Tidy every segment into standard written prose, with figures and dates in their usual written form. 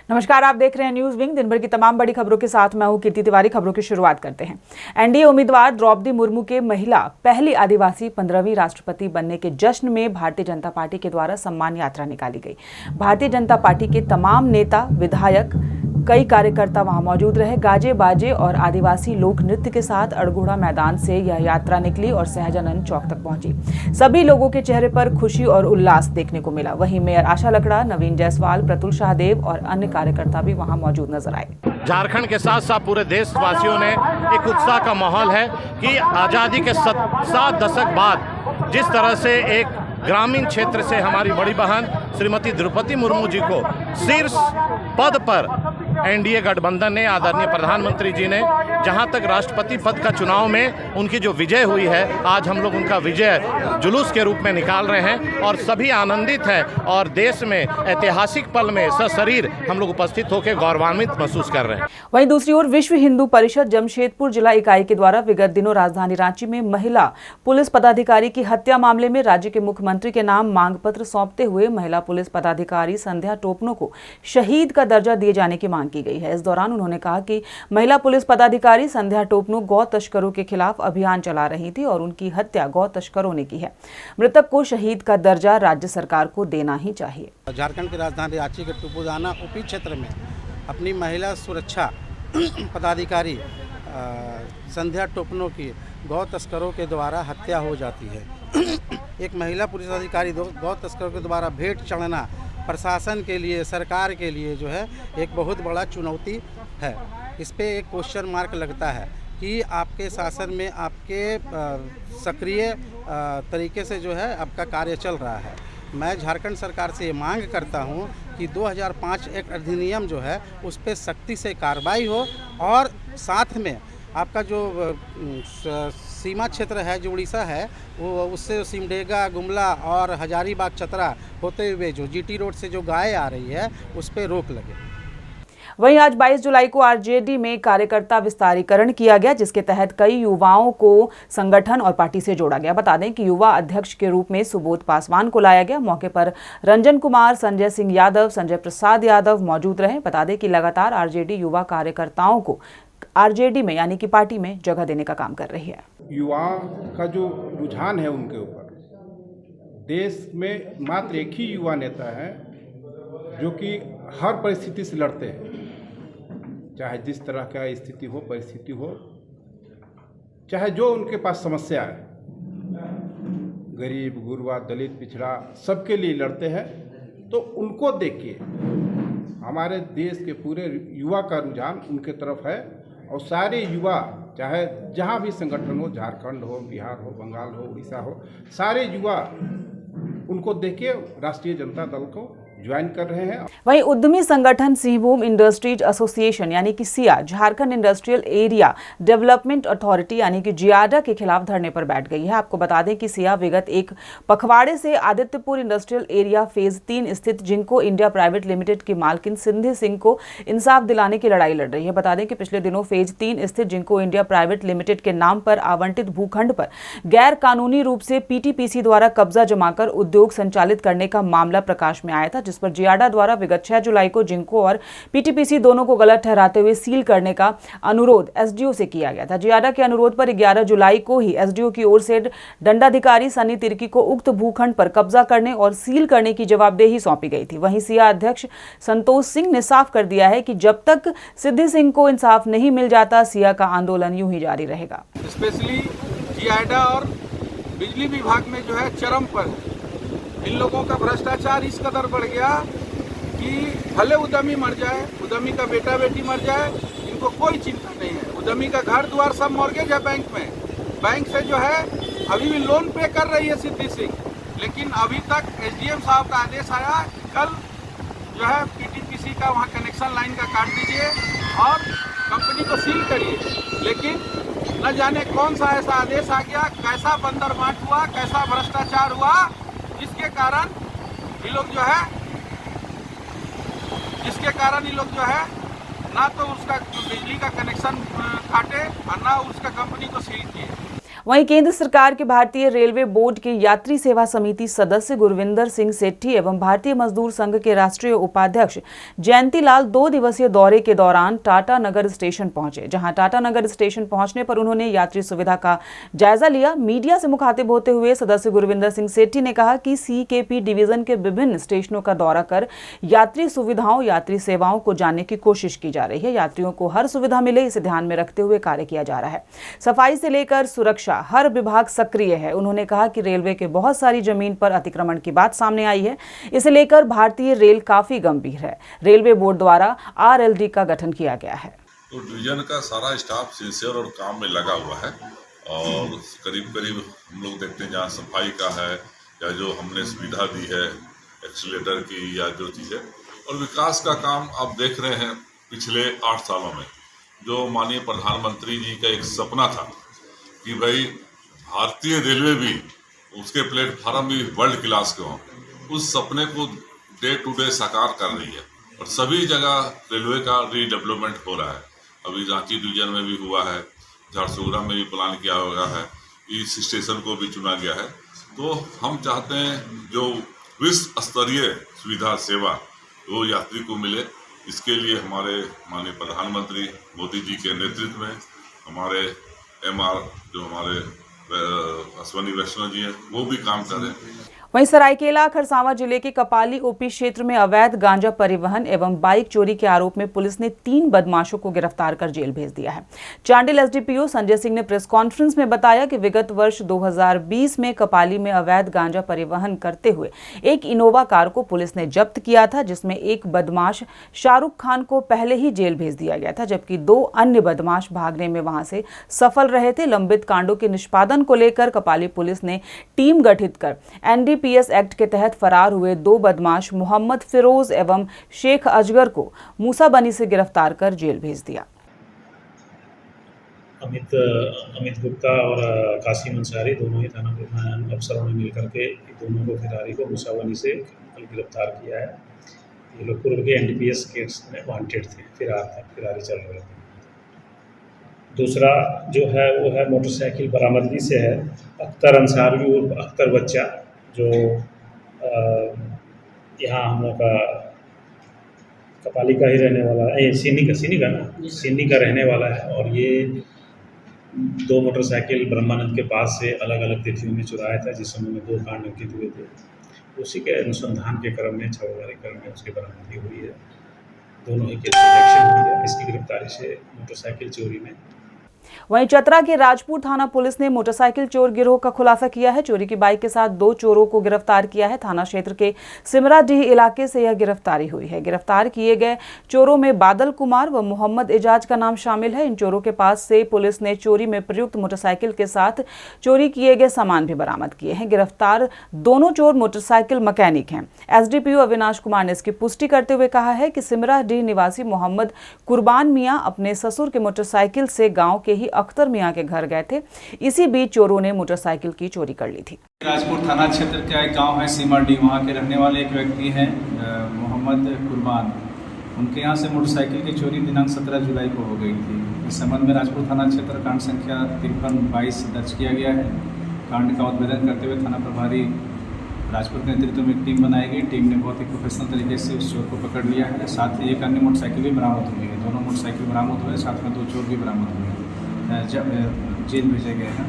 नमस्कार, आप देख रहे हैं न्यूज विंग। दिन भर की तमाम बड़ी खबरों के साथ मैं हूं कीर्ति तिवारी। खबरों की शुरुआत करते हैं। एनडीए उम्मीदवार द्रौपदी मुर्मू के महिला पहली आदिवासी 15वीं राष्ट्रपति बनने के जश्न में भारतीय जनता पार्टी के द्वारा सम्मान यात्रा निकाली गई। भारतीय जनता पार्टी के तमाम नेता, विधायक, कई कार्यकर्ता वहां मौजूद रहे। गाजे बाजे और आदिवासी लोक नृत्य के साथ अड़गोड़ा मैदान से यह यात्रा निकली और सहजानंद चौक तक पहुंची। सभी लोगों के चेहरे पर खुशी और उल्लास देखने को मिला। वहीं मेयर आशा लकड़ा, नवीन जायसवाल, प्रतुल शाहदेव और अन्य कार्यकर्ता भी वहां मौजूद नजर आए। झारखंड के साथ साथ पूरे देशवासियों ने एक उत्साह का माहौल है कि आज़ादी के 7 दशक बाद जिस तरह से एक ग्रामीण क्षेत्र से हमारी बड़ी बहन श्रीमती द्रौपदी मुर्मू जी को शीर्ष पद पर एनडीए गठबंधन ने, आदरणीय प्रधानमंत्री जी ने, जहां तक राष्ट्रपति पद का चुनाव में उनकी जो विजय हुई है, आज हम लोग उनका विजय जुलूस के रूप में निकाल रहे हैं और सभी आनंदित हैं और देश में ऐतिहासिक पल में सशरीर हम लोग उपस्थित होकर गौरवान्वित महसूस कर रहे हैं। वहीं दूसरी ओर विश्व हिंदू परिषद जमशेदपुर जिला इकाई के द्वारा विगत दिनों राजधानी रांची में महिला पुलिस पदाधिकारी की हत्या मामले में राज्य के मुख्यमंत्री के नाम मांग पत्र सौंपते हुए महिला पुलिस पदाधिकारी संध्या टोपनो को शहीद का दर्जा दिए जाने की मांग की गई है। इस दौरान उन्होंने कहा कि महिला पुलिस पदाधिकारी संध्या टोपनो गौ तस्करों के खिलाफ अभियान चला रही थी और उनकी हत्या गौ तस्करों ने की है। मृतक को शहीद का दर्जा राज्य सरकार को देना ही चाहिए। झारखंड की राजधानी रांची के टुपुदाना ओपी क्षेत्र में अपनी महिला सुरक्षा पदाधिकारी संध्या टोपनो की गौ तस्करों के द्वारा हत्या हो जाती है। एक महिला पुलिस अधिकारी गौ तस्करों के द्वारा भेंट चढ़ना प्रशासन के लिए, सरकार के लिए जो है एक बहुत बड़ा चुनौती है। इस पे एक क्वेश्चन मार्क लगता है कि आपके शासन में आपके सक्रिय तरीके से जो है आपका कार्य चल रहा है। मैं झारखंड सरकार से ये मांग करता हूँ कि 2005 एक अधिनियम जो है उस पर सख्ती से कार्रवाई हो और साथ में आपका जो सीमा क्षेत्र है जो उड़ीसा है वो उससे सिमडेगा, गुमला और हजारीबाग, चतरा होते हुए जो जीटी रोड से जो गाय आ रही है उस पर रोक लगे। वहीं आज 22 जुलाई को आरजेडी में कार्यकर्ता विस्तारीकरण किया गया, जिसके तहत कई युवाओं को संगठन और पार्टी से जोड़ा गया। बता दें कि युवा अध्यक्ष के रूप में सुबोध पासवान को लाया गया। मौके पर रंजन कुमार, संजय सिंह यादव, संजय प्रसाद यादव मौजूद रहे। बता दें कि लगातार आरजेडी युवा कार्यकर्ताओं को आरजेडी में यानी कि पार्टी में जगह देने का काम कर रही है। युवाओं का जो रुझान है उनके ऊपर, देश में मात्र एक ही युवा नेता है जो कि हर परिस्थिति से लड़ते हैं, चाहे जिस तरह का स्थिति हो, परिस्थिति हो, चाहे जो उनके पास समस्या है, गरीब, गुरबा, दलित, पिछड़ा, सबके लिए लड़ते हैं। तो उनको देख के हमारे देश के पूरे युवा का रुझान उनके तरफ है और सारे युवा, चाहे जहाँ भी संगठन हो, झारखंड हो, बिहार हो, बंगाल हो, उड़ीसा हो, सारे युवा उनको देख के राष्ट्रीय जनता दल को ज्वाइन कर रहे हैं। वहीं उद्यमी संगठन सिंहभूम इंडस्ट्रीज एसोसिएशन यानी कि Siya Jharkhand industrial area development authority यानी कि जियाडा के खिलाफ धरने पर बैठ गई है। आपको बता दें कि सिया विगत एक पखवाड़े से आदित्यपुर इंडस्ट्रियल एरिया फेज 3 स्थित जिनको इंडिया प्राइवेट लिमिटेड की मालकिन सिंधी सिंह को इंसाफ दिलाने की लड़ाई लड़ रही है। बता दें कि पिछले दिनों फेज 3 स्थित जिनको इंडिया प्राइवेट लिमिटेड के नाम पर आवंटित भूखंड पर गैर कानूनी रूप से पीटीपीसी द्वारा कब्जा जमाकर उद्योग संचालित करने का मामला प्रकाश में आया था, जिस पर जियाडा द्वारा विगत 6 जुलाई को जिनको और पीटीपीसी दोनों को गलत ठहराते हुए सील करने का अनुरोध एसडीओ से किया गया था। जियाडा के अनुरोध पर 11 जुलाई को ही एसडीओ की ओर से दंडाधिकारी सनी तिर्की को उक्त भूखंड पर कब्जा करने और सील करने की जवाबदेही सौंपी गई थी। वहीं सिया अध्यक्ष संतोष सिंह ने साफ कर दिया है कि जब तक सिद्धि सिंह को इंसाफ नहीं मिल जाता, सिया का आंदोलन यूं ही जारी रहेगा। स्पेशली जियाडा और बिजली विभाग में जो है चरम पर इन लोगों का भ्रष्टाचार इस कदर बढ़ गया कि भले उद्यमी मर जाए, उद्यमी का बेटा बेटी मर जाए, इनको कोई चिंता नहीं है। उद्यमी का घर द्वार सब मॉर्गेज है बैंक में, बैंक से जो है अभी भी लोन पे कर रही है सिद्धि सिंह। लेकिन अभी तक एसडीएम साहब का आदेश आया कि कल जो है पीटीपीसी का वहाँ कनेक्शन लाइन का काट दीजिए और कंपनी को सील करिए। लेकिन न जाने कौन सा ऐसा आदेश आ गया, कैसा बंदरबांट हुआ, कैसा भ्रष्टाचार हुआ, जिसके कारण ये लोग जो है ना तो उसका बिजली का कनेक्शन काटे और ना उसका कंपनी को सील किए। वहीं केंद्र सरकार के भारतीय रेलवे बोर्ड के यात्री सेवा समिति सदस्य गुरविंदर सिंह सेठी एवं भारतीय मजदूर संघ के राष्ट्रीय उपाध्यक्ष जयंती लाल 2 दिवसीय दौरे के दौरान टाटा नगर स्टेशन पहुंचे, जहां टाटा नगर स्टेशन पहुंचने पर उन्होंने यात्री सुविधा का जायजा लिया। मीडिया से मुखातिब होते हुए सदस्य गुरविंदर सिंह सेठी ने कहा कि CKP डिवीजन के विभिन्न स्टेशनों का दौरा कर यात्री सुविधाओं, यात्री सेवाओं को जानने की कोशिश की जा रही है। यात्रियों को हर सुविधा मिले, इसे ध्यान में रखते हुए कार्य किया जा रहा है। सफाई से लेकर सुरक्षा हर विभाग सक्रिय है। उन्होंने कहा कि रेलवे के बहुत सारी जमीन पर अतिक्रमण की बात सामने आई है, इसे लेकर भारतीय रेल काफी गंभीर है। रेलवे बोर्ड द्वारा RLD का गठन किया गया है। तो डिवीजन का सारा स्टाफ सिंसियर और काम में लगा हुआ है और करीब करीब हम लोग देखते हैं जहाँ सफाई का है या जो हमने सुविधा दी है एक्सीलेटर की या जो चीज़ है, और विकास का काम आप देख रहे हैं पिछले 8 सालों में जो माननीय प्रधानमंत्री जी का एक सपना था कि भाई भारतीय रेलवे भी उसके प्लेटफार्म भी वर्ल्ड क्लास के हों, उस सपने को डे टू डे साकार कर रही है और सभी जगह रेलवे का रीडेवलपमेंट हो रहा है। अभी रांची डिवीजन में भी हुआ है, झारसुगुड़ा में भी प्लान किया हुआ है, इस स्टेशन को भी चुना गया है। तो हम चाहते हैं जो विश्व स्तरीय सुविधा सेवा वो यात्री को मिले। इसके लिए हमारे माननीय प्रधानमंत्री मोदी जी के नेतृत्व में हमारे MR जो हमारे अश्वनी वैष्णव जी हैं वो भी काम कर रहे हैं। वहीं सरायकेला खरसावां जिले के कपाली OP क्षेत्र में अवैध गांजा परिवहन एवं बाइक चोरी के आरोप में पुलिस ने 3 बदमाशों को गिरफ्तार कर जेल भेज दिया है। चांडिल SDPO संजय सिंह ने प्रेस कॉन्फ्रेंस में बताया कि विगत वर्ष 2020 में कपाली में अवैध गांजा परिवहन करते हुए एक इनोवा कार को पुलिस ने जब्त किया था, जिसमें एक बदमाश शाहरुख खान को पहले ही जेल भेज दिया गया था, जबकि 2 अन्य बदमाश भागने में वहां से सफल रहे थे। लंबित कांडों के निष्पादन को लेकर कपाली पुलिस ने टीम गठित कर NDPS एक्ट के तहत फरार हुए 2 बदमाश मोहम्मद फिरोज एवं शेख अजगर को मूसाबनी से गिरफ्तार कर जेल भेज दिया। अमित गुप्ता और कासिम अंसारी दोनों ही थाना प्रधान अफसरों ने मिलकर के दोनों को फिरारी को मूसाबनी से गिरफ्तार किया है। ये लोग पूर्व के NDPS केस में वांटेड थे, फिरारी चल रहे थे। दूसरा जो है वो है मोटरसाइकिल बरामदगी से है अख्तर अंसारी और अख्तर बच्चा, जो यहाँ हम लोग का कपाली का ही रहने वाला है, सीनी का रहने वाला है। और ये 2 मोटरसाइकिल ब्रह्मानंद के पास से अलग अलग तिथियों में चुराया था, जिस समय में 2 कांड अंकित हुए थे। उसी के अनुसंधान के क्रम में छापेमारी क्रम में उसकी बरामदगी हुई है। दोनों ही केस एक्शन हुई है इसकी गिरफ्तारी से मोटरसाइकिल चोरी में। वहीं चतरा के राजपुर थाना पुलिस ने मोटरसाइकिल चोर गिरोह का खुलासा किया है। चोरी की बाइक के साथ 2 चोरों को गिरफ्तार किया है। थाना क्षेत्र के सिमराडीह इलाके से यह गिरफ्तारी हुई है। गिरफ्तार किए गए चोरों में बादल कुमार व मोहम्मद एजाज का नाम शामिल है। इन चोरों के पास से पुलिस ने चोरी में प्रयुक्त मोटरसाइकिल के साथ चोरी किए गए सामान भी बरामद किए हैं। गिरफ्तार दोनों चोर मोटरसाइकिल मैकेनिक हैं। SDPO अविनाश कुमार ने इसकी पुष्टि करते हुए कहा है कि सिमराडीह निवासी मोहम्मद कुर्बान मियां अपने ससुर के मोटरसाइकिल से गाँव के ही अख्तर मियां के घर गए थे। इसी बीच चोरों ने मोटरसाइकिल की चोरी कर ली थी। राजपुर थाना क्षेत्र का एक गांव है सीमाडी, वहां के रहने वाले एक व्यक्ति हैं मोहम्मद कुर्बान। उनके यहां से मोटरसाइकिल की चोरी दिनांक 17 जुलाई को हो गई थी। इस संबंध में राजपुर थाना क्षेत्र कांड संख्या 5322 दर्ज किया गया है। कांड का उद्भेदन करते हुए थाना प्रभारी राजपुर के नेतृत्व में एक टीम बनाई गई। टीम ने बहुत ही प्रोफेशनल तरीके से उस चोर को पकड़ लिया है। साथ ही एक अन्य मोटरसाइकिल भी बरामद हुई है। दोनों मोटरसाइकिल बरामद हुए, साथ में 2 चोर भी बरामद हुए, जेल भेजे गए हैं।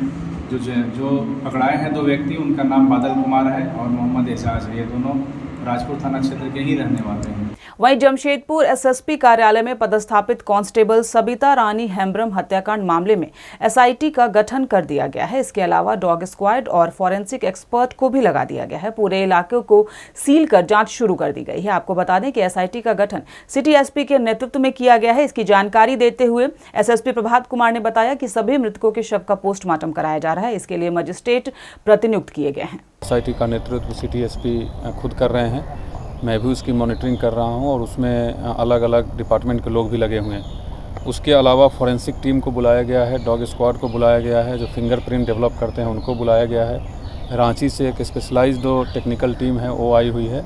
जो पकड़ाए हैं 2 व्यक्ति, उनका नाम बादल कुमार है और मोहम्मद एजाज है। ये दोनों राजपुर थाना क्षेत्र के ही रहने वाले हैं। वहीं जमशेदपुर SSP कार्यालय में पदस्थापित कांस्टेबल सबिता रानी हेम्ब्रम हत्याकांड मामले में SIT का गठन कर दिया गया है। इसके अलावा डॉग स्क्वाड और फॉरेंसिक एक्सपर्ट को भी लगा दिया गया है। पूरे इलाके को सील कर जांच शुरू कर दी गई है। आपको बता दें कि SIT का गठन सिटी SP के नेतृत्व में किया गया है। इसकी जानकारी देते हुए SSP प्रभात कुमार ने बताया कि सभी मृतकों के शव का पोस्टमार्टम कराया जा रहा है। इसके लिए मजिस्ट्रेट प्रतिनियुक्त किए गए हैं। SIT का नेतृत्व सिटी SP खुद कर रहे हैं। मैं भी उसकी मॉनिटरिंग कर रहा हूं और उसमें अलग अलग डिपार्टमेंट के लोग भी लगे हुए हैं। उसके अलावा फॉरेंसिक टीम को बुलाया गया है, डॉग स्क्वाड को बुलाया गया है, जो फिंगरप्रिंट डेवलप करते हैं उनको बुलाया गया है। रांची से एक स्पेशलाइज्ड टेक्निकल टीम है वो आई हुई है।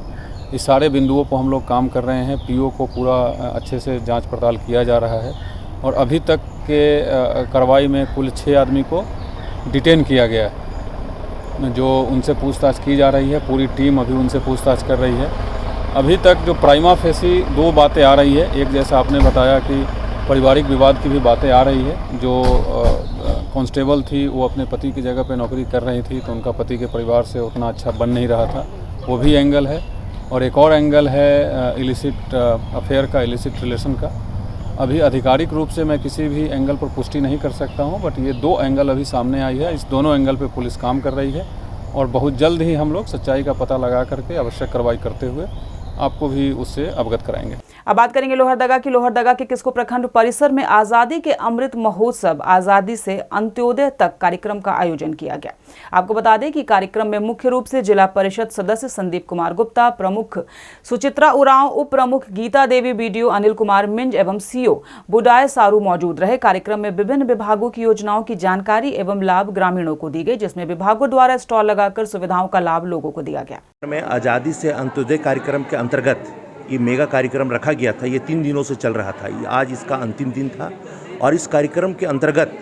इस सारे बिंदुओं पर हम लोग काम कर रहे हैं। PO को पूरा अच्छे से जाँच पड़ताल किया जा रहा है और अभी तक के कार्रवाई में कुल 6 आदमी को डिटेन किया गया है, जो उनसे पूछताछ की जा रही है। पूरी टीम अभी उनसे पूछताछ कर रही है। अभी तक जो प्राइमा फेसी 2 बातें आ रही है, एक जैसा आपने बताया कि पारिवारिक विवाद की भी बातें आ रही है। जो कांस्टेबल थी वो अपने पति की जगह पे नौकरी कर रही थी, तो उनका पति के परिवार से उतना अच्छा बन नहीं रहा था, वो भी एंगल है। और एक और एंगल है इलिसिट अफेयर का, इलिसिट रिलेशन का। अभी आधिकारिक रूप से मैं किसी भी एंगल पर पुष्टि नहीं कर सकता हूं, बट ये 2 एंगल अभी सामने आई है। इस दोनों एंगल पे पुलिस काम कर रही है और बहुत जल्द ही हम लोग सच्चाई का पता लगा करके आवश्यक कार्रवाई करते हुए आपको भी उससे अवगत कराएंगे। अब बात करेंगे लोहरदगा की। लोहरदगा के किस्को प्रखंड परिसर में आज़ादी के अमृत महोत्सव आज़ादी से अंत्योदय तक कार्यक्रम का आयोजन किया गया। आपको बता दें कि कार्यक्रम में मुख्य रूप से जिला परिषद सदस्य संदीप कुमार गुप्ता, प्रमुख सुचित्रा उरांव, उप प्रमुख गीता देवी, बीडीओ अनिल कुमार मिंज एवं सीओ बुडाय सारू मौजूद रहे। कार्यक्रम में विभिन्न विभागों की योजनाओं की जानकारी एवं लाभ ग्रामीणों को दी गई, जिसमें विभागों द्वारा स्टॉल लगाकर सुविधाओं का लाभ लोगों को दिया गया। में आज़ादी से अंत्योदय कार्यक्रम के अंतर्गत ये मेगा कार्यक्रम रखा गया था। ये 3 दिनों से चल रहा था। आज इसका अंतिम दिन था और इस कार्यक्रम के अंतर्गत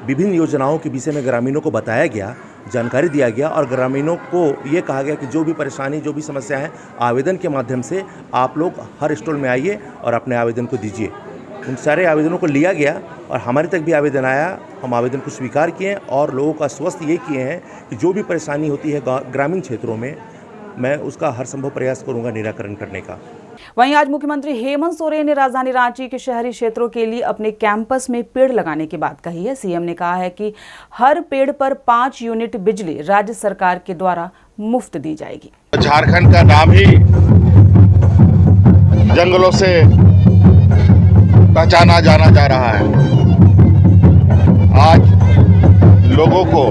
विभिन्न योजनाओं के विषय में ग्रामीणों को बताया गया, जानकारी दिया गया और ग्रामीणों को ये कहा गया कि जो भी परेशानी, जो भी समस्या है, आवेदन के माध्यम से आप लोग हर स्टॉल में आइए और अपने आवेदन को दीजिए। उन सारे आवेदनों को लिया गया और हमारे तक भी आवेदन आया। हम आवेदन को स्वीकार किए और लोगों का आश्वस्त ये किए हैं कि जो भी परेशानी होती है ग्रामीण क्षेत्रों में, मैं उसका हर संभव प्रयास करूंगा निराकरण करने का। वहीं आज मुख्यमंत्री हेमंत सोरेन ने राजधानी रांची के शहरी क्षेत्रों के लिए अपने कैंपस में पेड़ लगाने की बात कही है। सीएम ने कहा है कि हर पेड़ पर 5 यूनिट बिजली राज्य सरकार के द्वारा मुफ्त दी जाएगी। झारखंड का नाम ही जंगलों से पहचाना जाना जा रहा है। आज लोगों को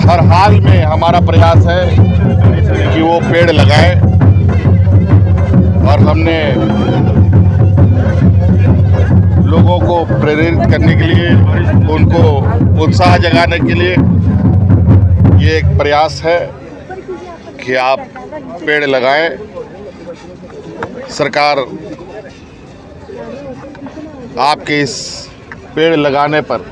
हर हाल में हमारा प्रयास है कि वो पेड़ लगाएं और हमने लोगों को प्रेरित करने के लिए, उनको उत्साह जगाने के लिए ये एक प्रयास है कि आप पेड़ लगाएं। सरकार आपके इस पेड़ लगाने पर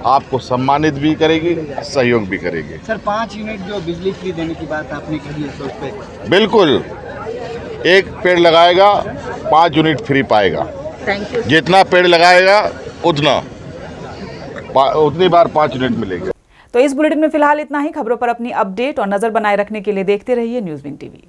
आपको सम्मानित भी करेगी, सहयोग भी करेगी। सर 5 यूनिट जो बिजली फ्री देने की बात आपने कही है, तो उस पे बिल्कुल, एक पेड़ लगाएगा 5 यूनिट फ्री पाएगा। जितना पेड़ लगाएगा उतनी बार 5 यूनिट मिलेगा। तो इस बुलेटिन में फिलहाल इतना ही। खबरों पर अपनी अपडेट और नजर बनाए रखने के लिए देखते रहिए न्यूज़ विंग टीवी।